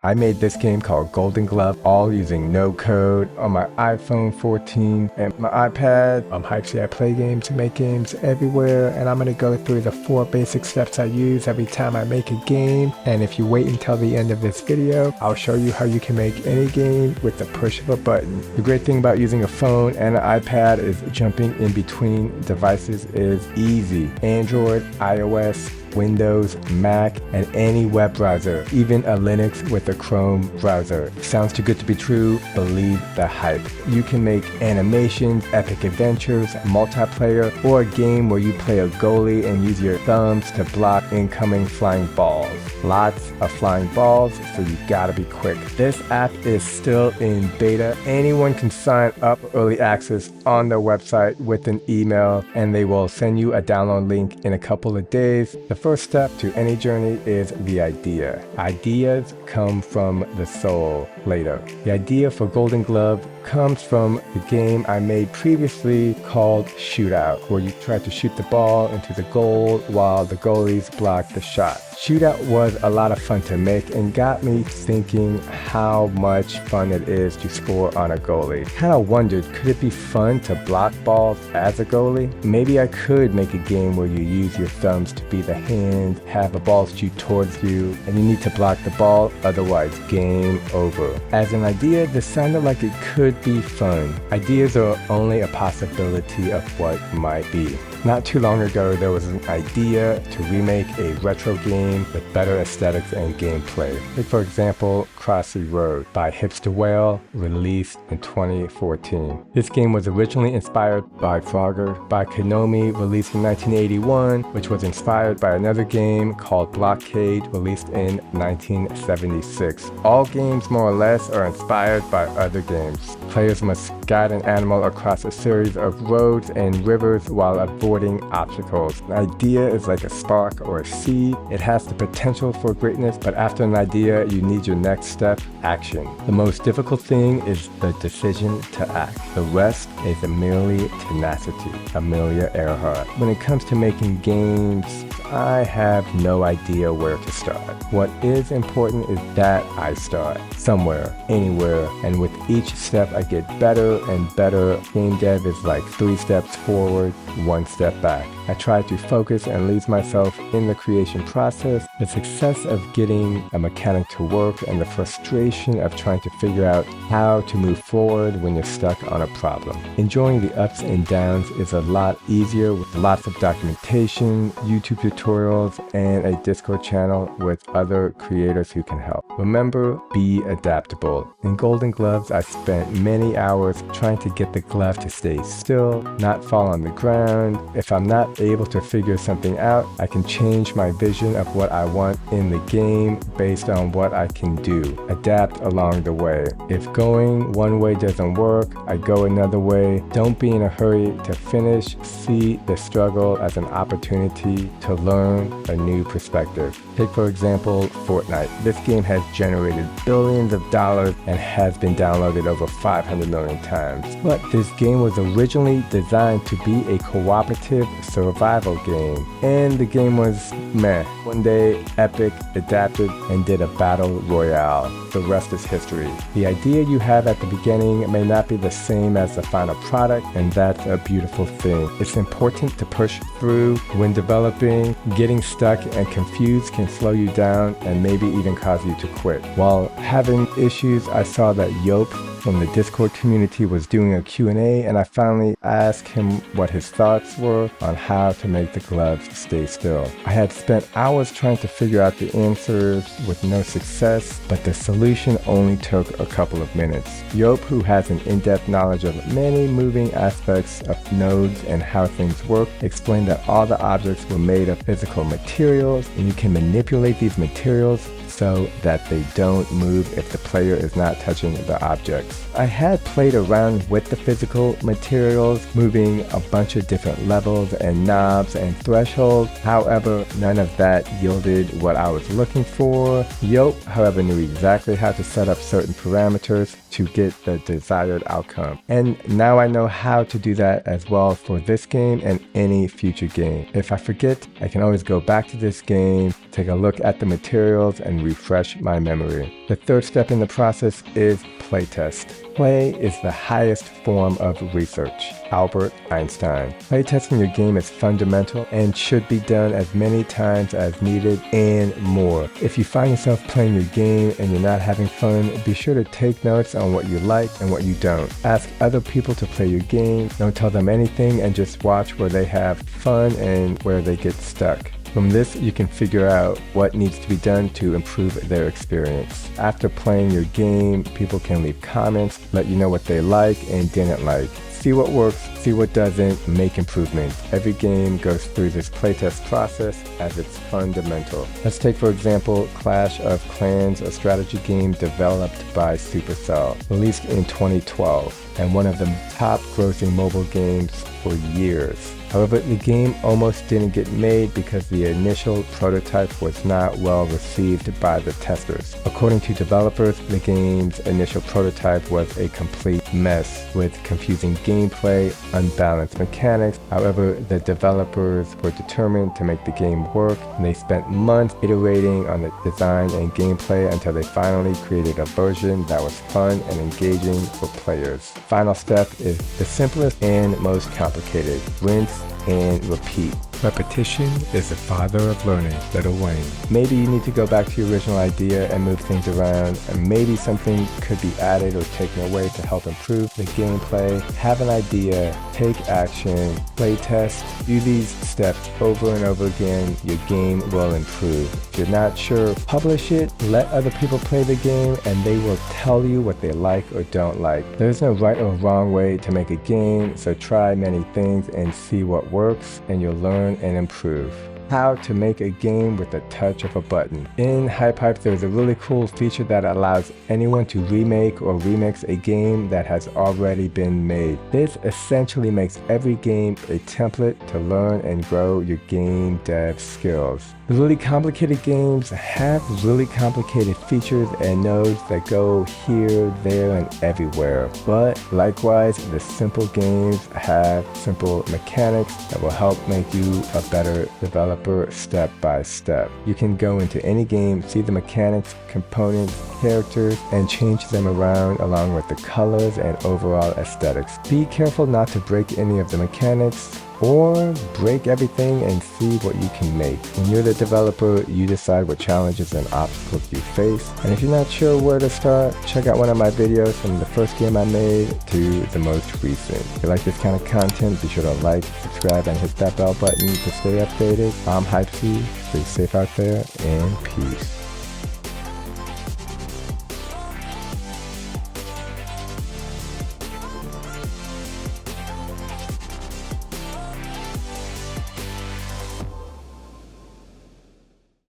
I made this game called Golden Glove, all using no code on my iPhone 14 and my iPad. I'm hyped that I play games and make games everywhere, and I'm going to go through the 4 basic steps I use every time I make a game. And if you wait until the end of this video, I'll show you how you can make any game with the push of a button. The great thing about using a phone and an iPad is jumping in between devices is easy. Android, iOS, Windows, Mac, and any web browser, even a Linux with a Chrome browser. Sounds too good to be true? Believe the hype. You can make animations, epic adventures, multiplayer, or a game where you play a goalie and use your thumbs to block incoming flying balls. Lots of flying balls, so you gotta be quick. This app is still in beta. Anyone can sign up early access on their website with an email, and they will send you a download link in a couple of days. The first step to any journey is the idea. Ideas come from the soul later. The idea for Golden Glove comes from the game I made previously called Shootout, where you try to shoot the ball into the goal while the goalies block the shot. Shootout was a lot of fun to make and got me thinking how much fun it is to score on a goalie. Kind of wondered, could it be fun to block balls as a goalie? Maybe I could make a game where you use your thumbs to be the hand, have a ball shoot towards you, and you need to block the ball, otherwise game over. As an idea, this sounded like it could be fun. Ideas are only a possibility of what might be. Not too long ago, there was an idea to remake a retro game with better aesthetics and gameplay. Like for example, Crossy Road by Hipster Whale, released in 2014. This game was originally inspired by Frogger by Konami, released in 1981, which was inspired by another game called Blockade, released in 1976. All games more or less are inspired by other games. Players must guide an animal across a series of roads and rivers while avoiding obstacles. An idea is like a spark or a seed. It has the potential for greatness, but after an idea, you need your next step, action. The most difficult thing is the decision to act. The rest is merely tenacity. Amelia Earhart. When it comes to making games, I have no idea where to start. What is important is that I start somewhere, anywhere, and with each step I get better and better. Game dev is like 3 steps forward, 1 step back. I try to focus and lose myself in the creation process. The success of getting a mechanic to work and the frustration of trying to figure out how to move forward when you're stuck on a problem. Enjoying the ups and downs is a lot easier with lots of documentation, YouTube tutorials, and a Discord channel with other creators who can help. Remember, be adaptable. In Golden Gloves, I spent many hours trying to get the glove to stay still, not fall on the ground. If I'm not able to figure something out, I can change my vision of what I want in the game based on what I can do. Adapt along the way. If going one way doesn't work, I go another way. Don't be in a hurry to finish. See the struggle as an opportunity to learn a new perspective. Take for example, Fortnite. This game has generated billions of dollars and has been downloaded over 500 million times. But this game was originally designed to be a cooperative survival game, and the game was meh. One day, Epic adapted and did a battle royale. The rest is history. The idea you have at the beginning may not be the same as the final product, and that's a beautiful thing. It's important to push through when developing. Getting stuck and confused can slow you down and maybe even cause you to quit. While having issues, I saw that Yop from the Discord community was doing a Q&A, and I finally asked him what his thoughts were on how to make the gloves stay still. I had spent hours trying to figure out the answers with no success, but the solution only took a couple of minutes. Yop, who has an in-depth knowledge of many moving aspects of nodes and how things work, explained that all the objects were made of physical materials, and you can manipulate these materials so that they don't move if the player is not touching the object. works. I had played around with the physical materials, moving a bunch of different levels and knobs and thresholds. However, none of that yielded what I was looking for. Yope, however, knew exactly how to set up certain parameters to get the desired outcome. And now I know how to do that as well for this game and any future game. If I forget, I can always go back to this game, take a look at the materials, and refresh my memory. The third step in the process is playtest. Play is the highest form of research. Albert Einstein. Playtesting your game is fundamental and should be done as many times as needed and more. If you find yourself playing your game and you're not having fun, be sure to take notes on what you like and what you don't. Ask other people to play your game. Don't tell them anything and just watch where they have fun and where they get stuck. From this, you can figure out what needs to be done to improve their experience. After playing your game, people can leave comments, let you know what they like and didn't like. See what works, see what doesn't, make improvements. Every game goes through this playtest process as it's fundamental. Let's take, for example, Clash of Clans, a strategy game developed by Supercell, released in 2012, and one of the top grossing mobile games for years. However, the game almost didn't get made because the initial prototype was not well received by the testers. According to developers, the game's initial prototype was a complete mess with confusing gameplay, unbalanced mechanics. However, the developers were determined to make the game work, and they spent months iterating on the design and gameplay until they finally created a version that was fun and engaging for players. Final step is the simplest and most complicated. Rinse and repeat. Repetition is the father of learning, Lil Wayne. Maybe you need to go back to your original idea and move things around, and maybe something could be added or taken away to help improve the gameplay. Have an idea, take action, play test, do these steps over and over again, your game will improve. If you're not sure, publish it, let other people play the game, and they will tell you what they like or don't like. There's no right or wrong way to make a game, so try many things and see what works, and you'll learn and improve. How to make a game with the touch of a button. In HypeHype, there's a really cool feature that allows anyone to remake or remix a game that has already been made. This essentially makes every game a template to learn and grow your game dev skills. The really complicated games have really complicated features and nodes that go here, there, and everywhere. But likewise, the simple games have simple mechanics that will help make you a better developer step by step. You can go into any game, see the mechanics, components, characters, and change them around along with the colors and overall aesthetics. Be careful not to break any of the mechanics or break everything and see what you can make. When you're the developer, you decide what challenges and obstacles you face. And if you're not sure where to start, check out one of my videos from the first game I made to the most recent. If you like this kind of content, be sure to like, subscribe, and hit that bell button to stay updated. I'm Hypesy. Stay safe out there, and peace.